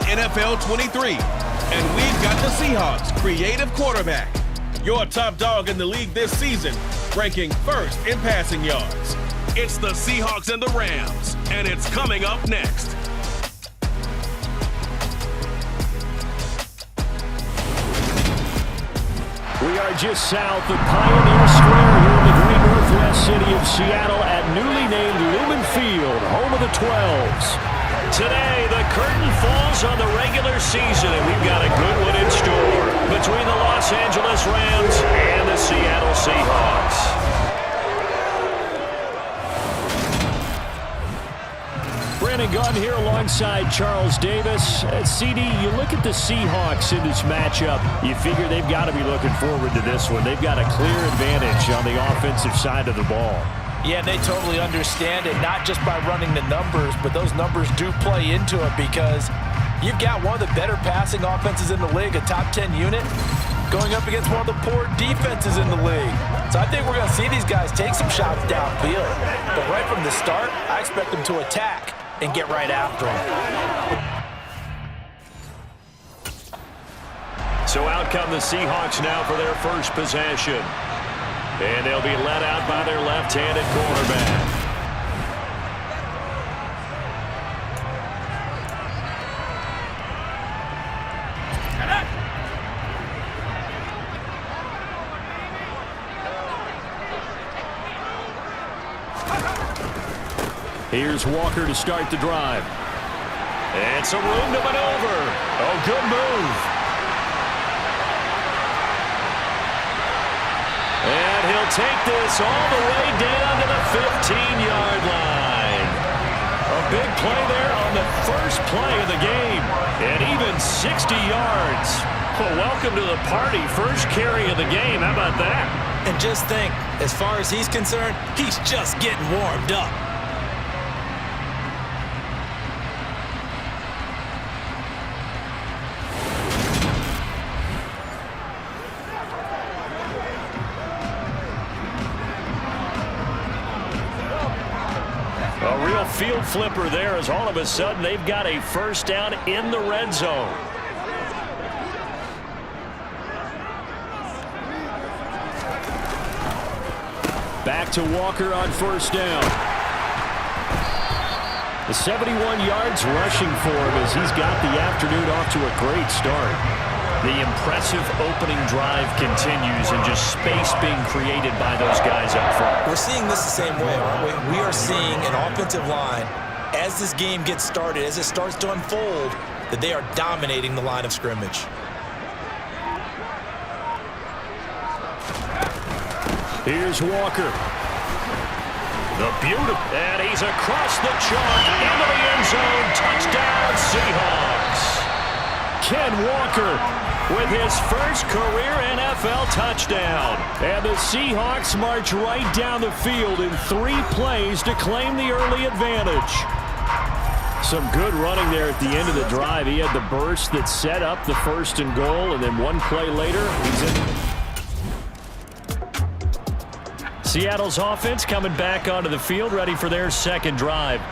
NFL 23. And we've got the Seahawks creative quarterback, your top dog in the league this season, ranking first in passing yards. It's the Seahawks and the Rams, and it's coming up next. We are just south of Pioneer Square here in the great northwest city of Seattle at newly named Lumen Field, home of the 12s. Today, the curtain falls on the regular season, and we've got a good one in store between the Los Angeles Rams and the Seattle Seahawks. Brandon Gunn here alongside Charles Davis. CD, you look at the Seahawks in this matchup, you figure they've got to be looking forward to this one. They've got a clear advantage on the offensive side of the ball. Yeah, they totally understand it, not just by running the numbers, but those numbers do play into it because you've got one of the better passing offenses in the league, a top 10 unit, going up against one of the poor defenses in the league. So I think we're going to see these guys take some shots downfield. But right from the start, I expect them to attack and get right after them. So out come the Seahawks now for their first possession. And they'll be led out by their left-handed quarterback. Here's Walker to start the drive. And some room to maneuver. Oh, good move. And he'll take this all the way down to the 15-yard line. A big play there on the first play of the game. And even 60 yards. Well, welcome to the party. First carry of the game. How about that? And just think, as far as he's concerned, he's just getting warmed up. A real field flipper there as all of a sudden they've got a first down in the red zone. Back to Walker on first down. The 71 yards rushing for him as he's got the afternoon off to a great start. The impressive opening drive continues and just space being created by those guys up front. We're seeing this the same way, aren't we? We are seeing an offensive line, as this game gets started, as it starts to unfold, that they are dominating the line of scrimmage. Here's Walker. The beautiful, and he's across the chalk into the end zone. Touchdown, Seahawks. Ken Walker with his first career NFL touchdown. And the Seahawks march right down the field in 3 plays to claim the early advantage. Some good running there at the end of the drive. He had the burst that set up the 1st and goal, and then 1 play later, he's in. Seattle's offense coming back onto the field, ready for their second drive.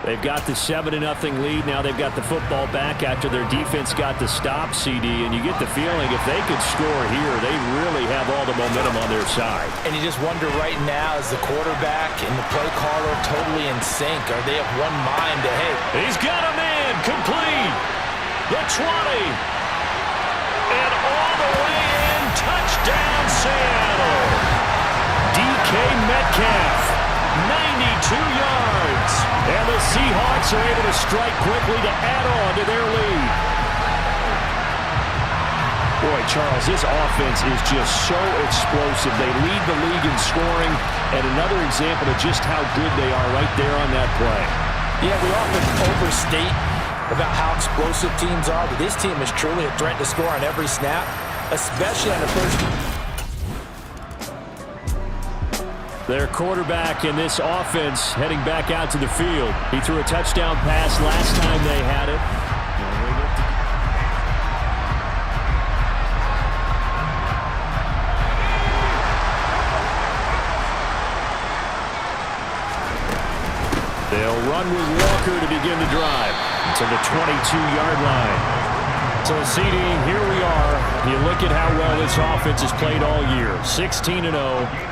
They've got the 7-0 lead. Now they've got the football back after their defense got the stop, CD. And you get the feeling if they could score here, they really have all the momentum on their side. And you just wonder right now, is the quarterback and the play caller totally in sync? Are they of one mind to, hey. He's got a man complete. The 20. And all the way in. Touchdown, Seattle. DK Metcalf. 92 yards. And the Seahawks are able to strike quickly to add on to their lead. Boy, Charles, this offense is just so explosive. They lead the league in scoring, and another example of just how good they are right there on that play. Yeah, we often overstate about how explosive teams are, but this team is truly a threat to score on every snap, especially on the first. Their quarterback in this offense heading back out to the field. He threw a touchdown pass last time they had it. They'll run with Walker to begin the drive. to the 22-yard line. So, CD, here we are. You look at how well this offense has played all year, 16-0.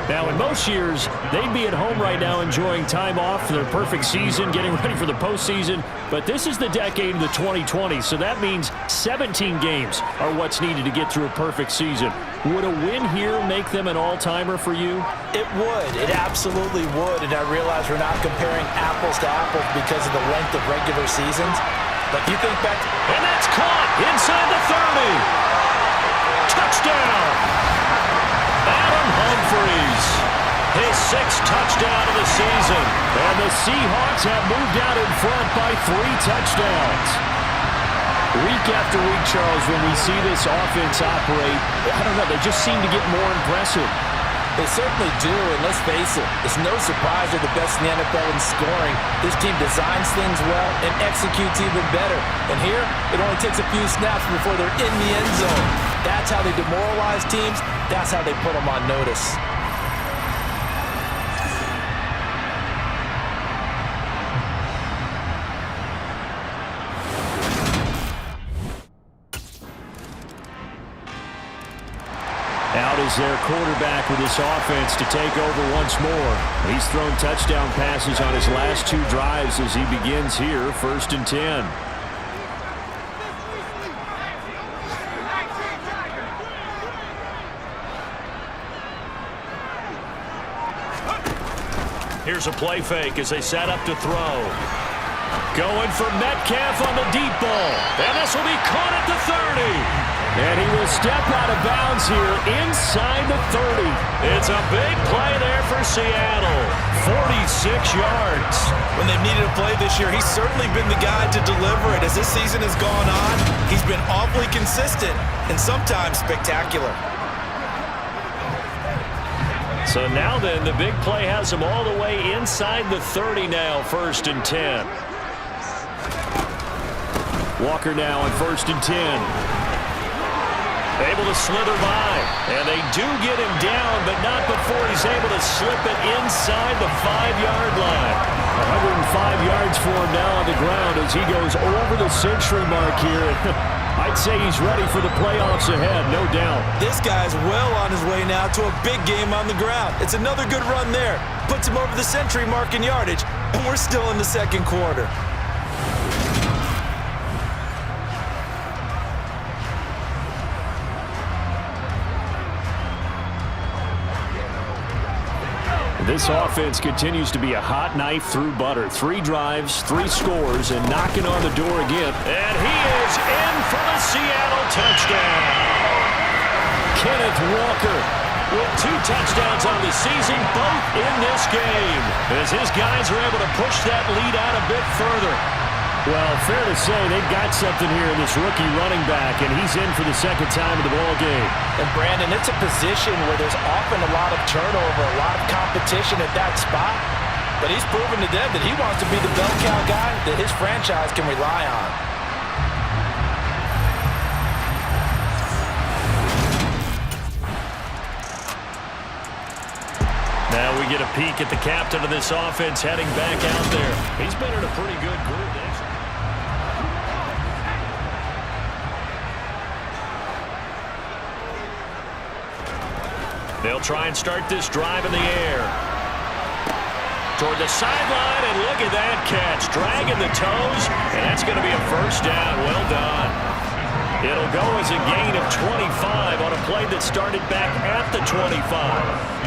Now, in most years, they'd be at home right now enjoying time off for their perfect season, getting ready for the postseason. But this is the decade of the 2020s, so that means 17 games are what's needed to get through a perfect season. Would a win here make them an all-timer for you? It would. It absolutely would. And I realize we're not comparing apples to apples because of the length of regular seasons. But you think back, and that's caught inside the 30. Touchdown! Adam Humphries, his 6th touchdown of the season. And the Seahawks have moved out in front by 3 touchdowns. Week after week, Charles, when we see this offense operate, I don't know, they just seem to get more impressive. They certainly do, and let's face it, it's no surprise they're the best in the NFL in scoring. This team designs things well and executes even better. And here, it only takes a few snaps before they're in the end zone. That's how they demoralize teams. That's how they put them on notice. Out is their quarterback with this offense to take over once more. He's thrown touchdown passes on his last 2 drives as he begins here, 1st and 10. Here's a play fake as they set up to throw. Going for Metcalf on the deep ball. And this will be caught at the 30. And he will step out of bounds here inside the 30. It's a big play there for Seattle. 46 yards. When they've needed a play this year, he's certainly been the guy to deliver it. As this season has gone on, he's been awfully consistent and sometimes spectacular. So now then, the big play has him all the way inside the 30 now, 1st and 10. Walker now on 1st and 10. Able to slither by, and they do get him down, but not before he's able to slip it inside the 5-yard line. 105 yards for him now on the ground as he goes over the century mark here. I'd say he's ready for the playoffs ahead, no doubt. This guy's well on his way now to a big game on the ground. It's another good run there. Puts him over the century mark in yardage, and we're still in the 2nd quarter. This offense continues to be a hot knife through butter. 3 drives, 3 scores, and knocking on the door again. And he is in for the Seattle touchdown. Kenneth Walker with 2 touchdowns on the season, both in this game, as his guys are able to push that lead out a bit further. Well, fair to say they've got something here in this rookie running back, and he's in for the 2nd time of the ball game. And Brandon, it's a position where there's often a lot of turnover, a lot of competition at that spot. But he's proven to them that he wants to be the bell cow guy that his franchise can rely on. Now we get a peek at the captain of this offense heading back out there. He's been in a pretty good group. They'll try and start this drive in the air. Toward the sideline, and look at that catch. Dragging the toes, and that's going to be a 1st down. Well done. It'll go as a gain of 25 on a play that started back at the 25.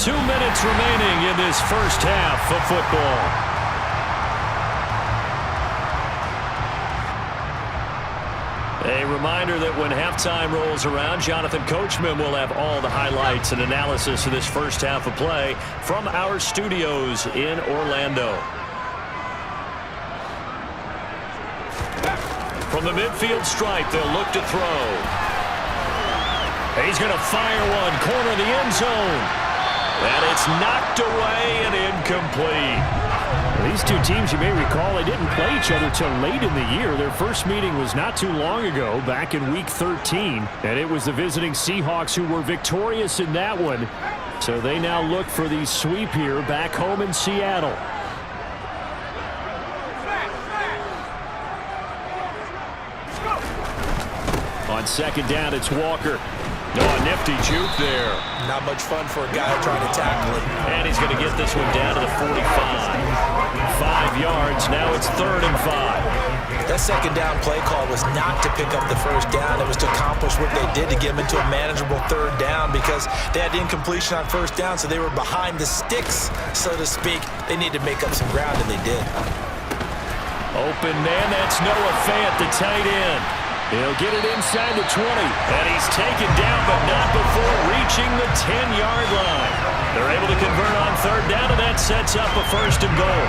Two minutes remaining in this 1st half of football. A reminder that when halftime rolls around, Jonathan Coachman will have all the highlights and analysis of this 1st half of play from our studios in Orlando. From the midfield stripe, they'll look to throw. He's going to fire one, corner of the end zone. And it's knocked away and incomplete. These two teams, you may recall, they didn't play each other till late in the year. Their first meeting was not too long ago, back in Week 13. And it was the visiting Seahawks who were victorious in that one. So they now look for the sweep here back home in Seattle. On second down, it's Walker. Oh, a nifty juke there. Not much fun for a guy trying to tackle it. And he's going to get this one down to the 45. 5 yards. Now it's 3rd and 5. That second down play call was not to pick up the first down. It was to accomplish what they did to get them into a manageable 3rd down because they had incompletion on first down, so they were behind the sticks, so to speak. They needed to make up some ground, and they did. Open man. That's Noah Fant, the tight end. He'll get it inside the 20, and he's taken down, but not before reaching the 10-yard line. They're able to convert on 3rd down, and that sets up a 1st and goal.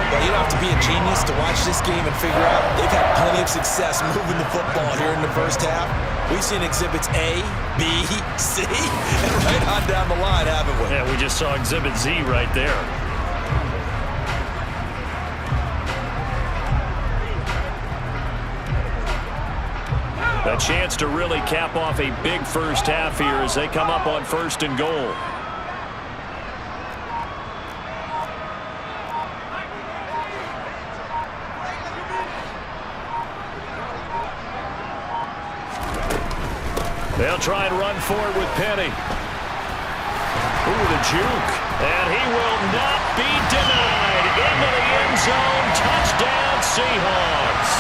Well, you don't have to be a genius to watch this game and figure out they've had plenty of success moving the football here in the first half. We've seen exhibits A, B, C, and right on down the line, haven't we? Yeah, we just saw exhibit Z right there. A chance to really cap off a big first half here as they come up on 1st and goal. They'll try and run for it with Penny. Ooh, the juke. And he will not be denied. Into the end zone. Touchdown, Seahawks.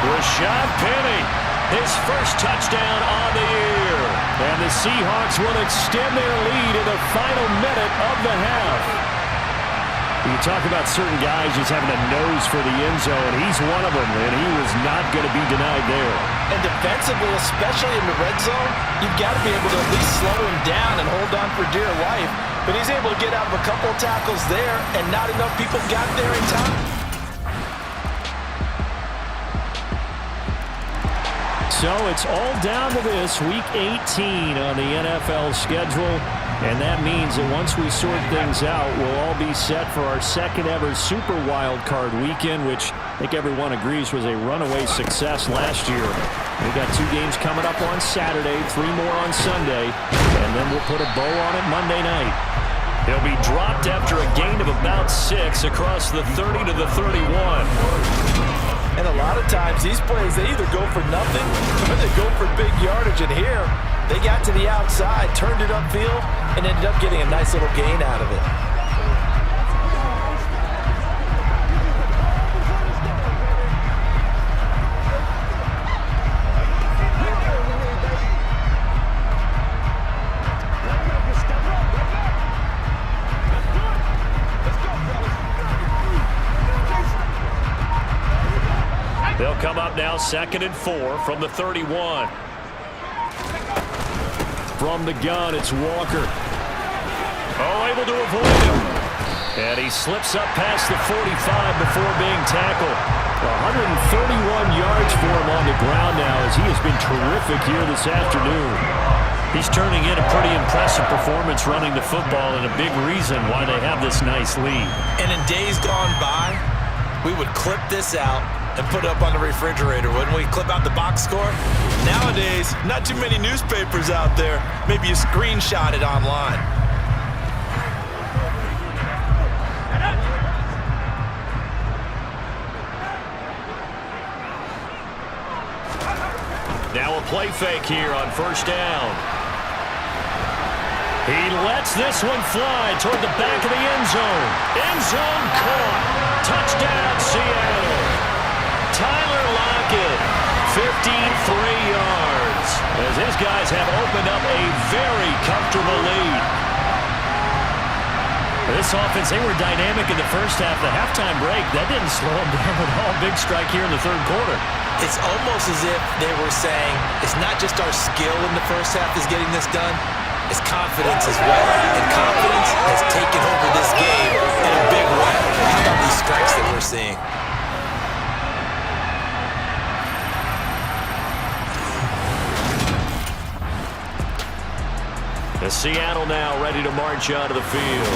Rashad Penny. His first touchdown on the year. And the Seahawks will extend their lead in the final minute of the half. You talk about certain guys just having a nose for the end zone. He's one of them, and he was not going to be denied there. And defensively, especially in the red zone, you've got to be able to at least slow him down and hold on for dear life. But he's able to get out of a couple of tackles there, and not enough people got there in time. So it's all down to this, Week 18 on the NFL schedule. And that means that once we sort things out, we'll all be set for our second ever Super Wild Card weekend, which I think everyone agrees was a runaway success last year. We've got 2 games coming up on Saturday, 3 more on Sunday, and then we'll put a bow on it Monday night. He'll be dropped after a gain of about 6 across the 30 to the 31. And a lot of times, these plays, they either go for nothing or they go for big yardage. And here, they got to the outside, turned it upfield, and ended up getting a nice little gain out of it. They'll come up now 2nd and 4 from the 31. From the gun, it's Walker. Oh, able to avoid him. And he slips up past the 45 before being tackled. 131 yards for him on the ground now as he has been terrific here this afternoon. He's turning in a pretty impressive performance running the football and a big reason why they have this nice lead. And in days gone by, we would clip this out and put it up on the refrigerator, wouldn't we? Clip out the box score. Nowadays, not too many newspapers out there. Maybe you screenshot it online. Now a play fake here on 1st down. He lets this one fly toward the back of the end zone. End zone caught. Touchdown, Seattle. Tyler Lockett, 53 yards, as his guys have opened up a very comfortable lead. This offense, they were dynamic in the first half. The halftime break, that didn't slow them down at all. Big strike here in the 3rd quarter. It's almost as if they were saying, it's not just our skill in the first half is getting this done, it's confidence as well. And confidence has taken over this game in a big way. How about these strikes that we're seeing? As Seattle now ready to march out of the field.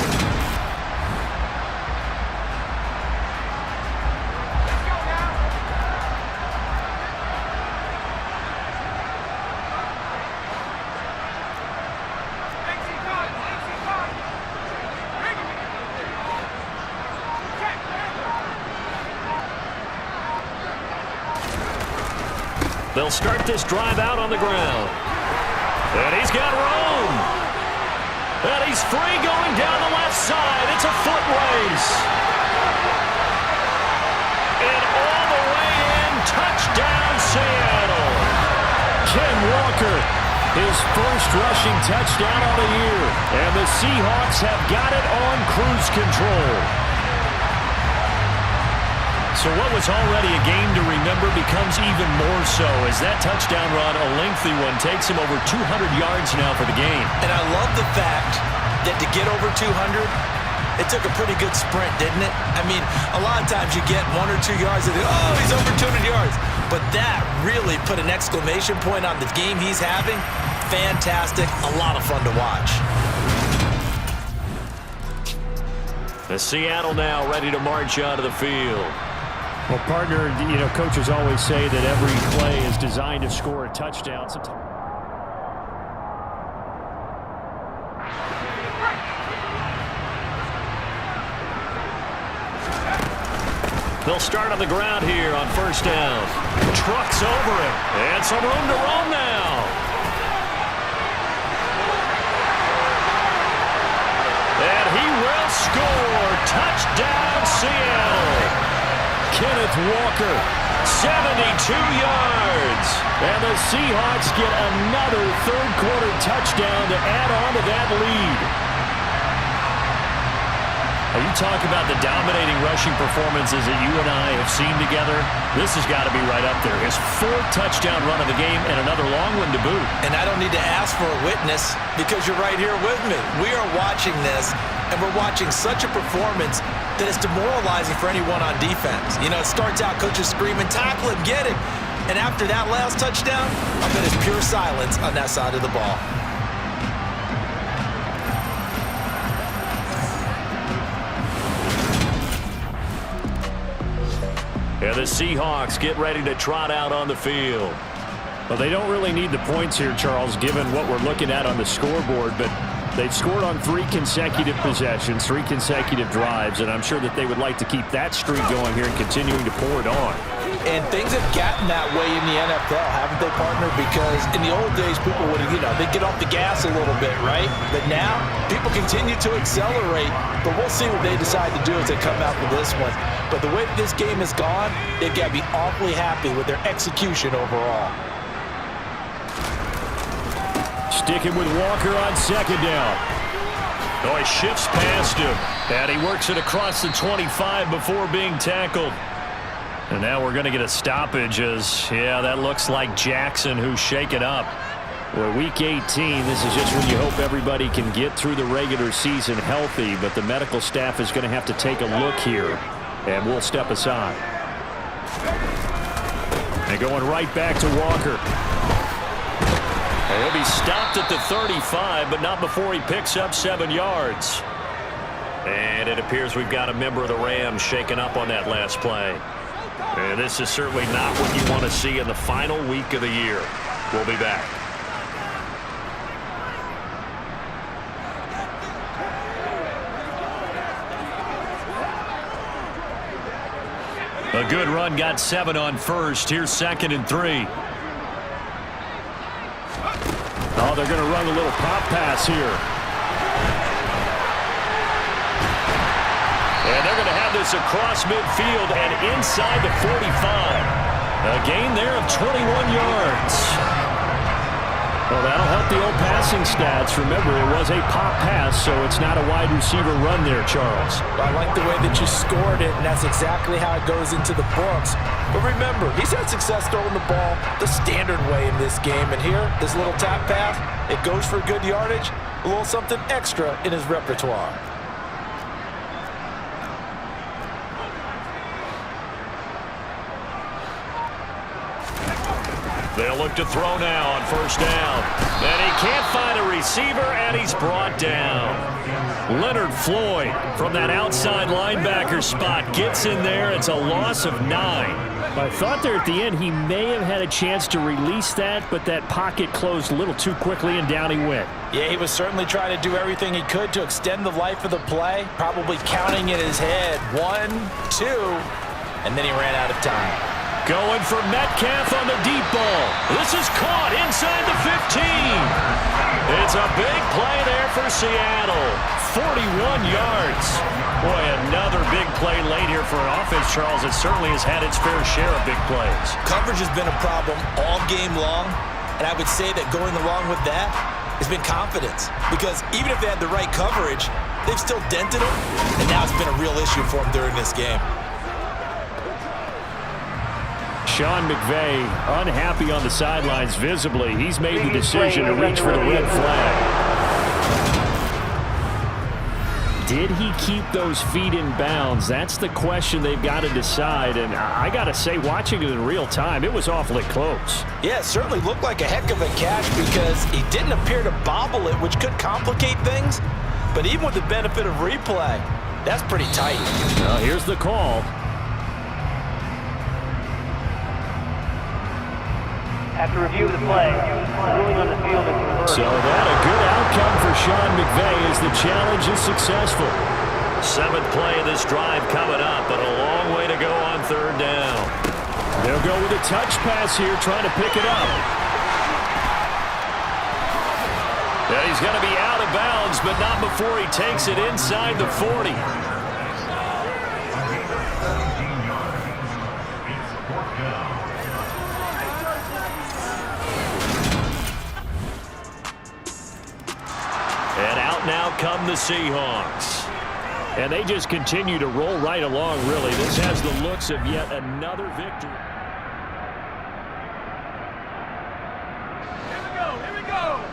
They'll start this drive out on the ground. And he's got room. And he's free going down the left side. It's a foot race. And all the way in, touchdown Seattle. Ken Walker, his first rushing touchdown of the year. And the Seahawks have got it on cruise control. So what was already a game to remember becomes even more so as that touchdown run, a lengthy one, takes him over 200 yards now for the game. And I love the fact that to get over 200, it took a pretty good sprint, didn't it? I mean, a lot of times you get 1 or 2 yards and oh, he's over 200 yards. But that really put an exclamation point on the game he's having. Fantastic. A lot of fun to watch. The Seattle now ready to march out of the field. Well, partner, you know, coaches always say that every play is designed to score a touchdown. They'll start on the ground here on first down. Trucks over him. And some room to roam now. And he will score. Touchdown, Seattle. Kenneth Walker, 72 yards. And the Seahawks get another third-quarter touchdown to add on to that lead. You talk about the dominating rushing performances that you and I have seen together. This has got to be right up there. His fourth touchdown run of the game and another long one to boot. And I don't need to ask for a witness because you're right here with me. We are watching this, and we're watching such a performance that it's demoralizing for anyone on defense. You know, it starts out coaches screaming, tackle him, get him. And after that last touchdown, I bet it's pure silence on that side of the ball. And the Seahawks get ready to trot out on the field. Well, they don't really need the points here, Charles, given what we're looking at on the scoreboard, but they've scored on 3 consecutive possessions, 3 consecutive drives, and I'm sure that they would like to keep that streak going here and continuing to pour it on. And things have gotten that way in the NFL, haven't they, partner? Because in the old days, people would, they'd get off the gas a little bit, right? But now, people continue to accelerate, but we'll see what they decide to do as they come out with this one. But the way this game has gone, they've got to be awfully happy with their execution overall. Sticking with Walker on second down. Oh, he shifts past him. And he works it across the 25 before being tackled. And now we're going to get a stoppage as, yeah, that looks like Jackson who's shaken up. Well, week 18, this is just when you hope everybody can get through the regular season healthy, but the medical staff is going to have to take a look here, and we'll step aside. And going right back to Walker. And he'll be stopped at the 35, but not before he picks up 7 yards. And it appears we've got a member of the Rams shaken up on that last play. And this is certainly not what you want to see in the final week of the year. We'll be back. A good run, got 7 on first. Here's 2nd and 3. Oh, they're going to run a little pop pass here. And they're going to have this across midfield and inside the 45. A gain there of 21 yards. Well, that'll help the old passing stats. Remember, it was a pop pass, so it's not a wide receiver run there, Charles. I like the way that you scored it, and that's exactly how it goes into the books. But remember, he's had success throwing the ball the standard way in this game. And here, this little tap pass, it goes for good yardage, a little something extra in his repertoire. They'll look to throw now on first down. And he can't find a receiver, and he's brought down. Leonard Floyd from that outside linebacker spot gets in there. It's a loss of 9. I thought there at the end he may have had a chance to release that, but that pocket closed a little too quickly, and down he went. Yeah, he was certainly trying to do everything he could to extend the life of the play, probably counting in his head 1, 2, and then he ran out of time. Going for Metcalf on the deep ball. This is caught inside the 15. It's a big play there for Seattle. 41 yards. Boy, another big play late here for an offense, Charles. It certainly has had its fair share of big plays. Coverage has been a problem all game long, and I would say that going along with that has been confidence. Because even if they had the right coverage, they've still dented them, and now it's been a real issue for them during this game. Sean McVay unhappy on the sidelines visibly. He's made the decision to reach for the red flag. Did he keep those feet in bounds? That's the question they've got to decide. And I got to say, watching it in real time, it was awfully close. Yeah, it certainly looked like a heck of a catch because he didn't appear to bobble it, which could complicate things. But even with the benefit of replay, that's pretty tight. Well, here's the call. After review of the play, ruling on the field is reversed. So that a good outcome for Sean McVay as the challenge is successful. 7th play of this drive coming up, but a long way to go on 3rd down. They'll go with a touch pass here, trying to pick it up. Yeah, he's going to be out of bounds, but not before he takes it inside the 40. And out now come the Seahawks. And they just continue to roll right along, really. This has the looks of yet another victory. Here we go.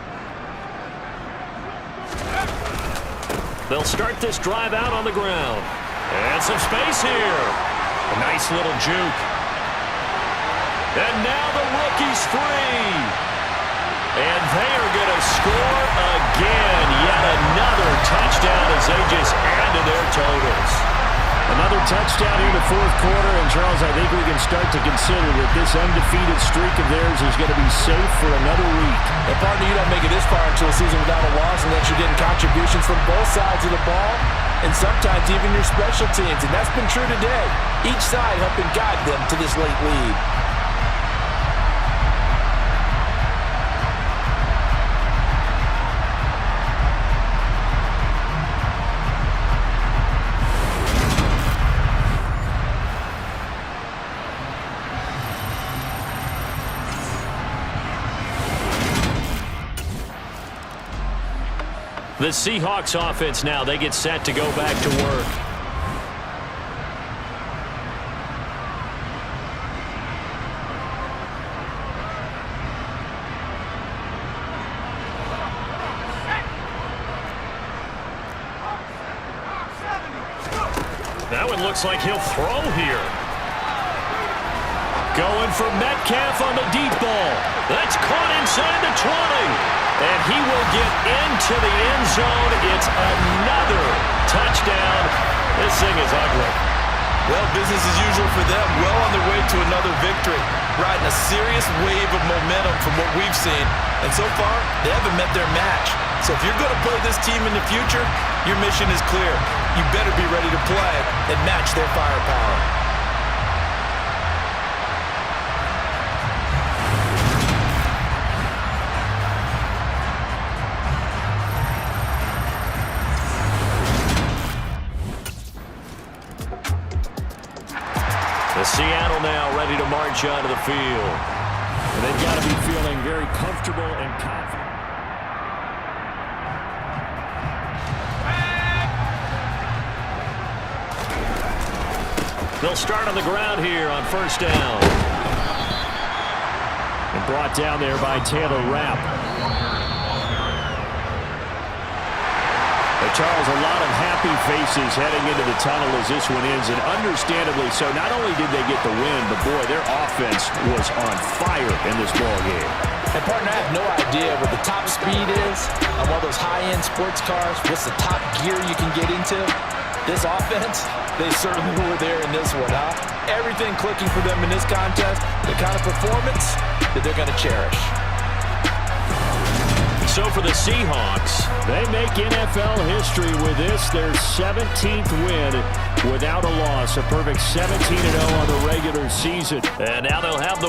They'll start this drive out on the ground. And some space here. A nice little juke. And now the rookie's free. And they are going to score again. Yet another touchdown as they just add to their totals. Another touchdown here in the 4th quarter. And, Charles, I think we can start to consider that this undefeated streak of theirs is going to be safe for another week. And, partner, you don't make it this far into a season without a loss unless you're getting contributions from both sides of the ball and sometimes even your special teams. And that's been true today. Each side helping guide them to this late lead. The Seahawks offense now, they get set to go back to work. That one looks like he'll throw here. Going for Metcalf on the deep ball. That's caught inside the 20. And he will get into the end zone. It's another touchdown. This thing is ugly. Well, business as usual for them. Well on their way to another victory. Riding a serious wave of momentum from what we've seen. And so far, they haven't met their match. So if you're going to play this team in the future, your mission is clear. You better be ready to play and match their firepower. Seattle now ready to march onto the field. And they've got to be feeling very comfortable and confident. They'll start on the ground here on 1st down. And brought down there by Taylor Rapp. Charles, a lot of happy faces heading into the tunnel as this one ends, and understandably so. Not only did they get the win, but boy, their offense was on fire in this ball game. And partner, I have no idea what the top speed is on one of those high-end sports cars. What's the top gear you can get into? This offense, they certainly were there in this one, huh? Everything clicking for them in this contest, the kind of performance that they're going to cherish. so for the Seahawks. They make NFL history with this, their 17th win without a loss. A perfect 17-0 on the regular season. And now they'll have the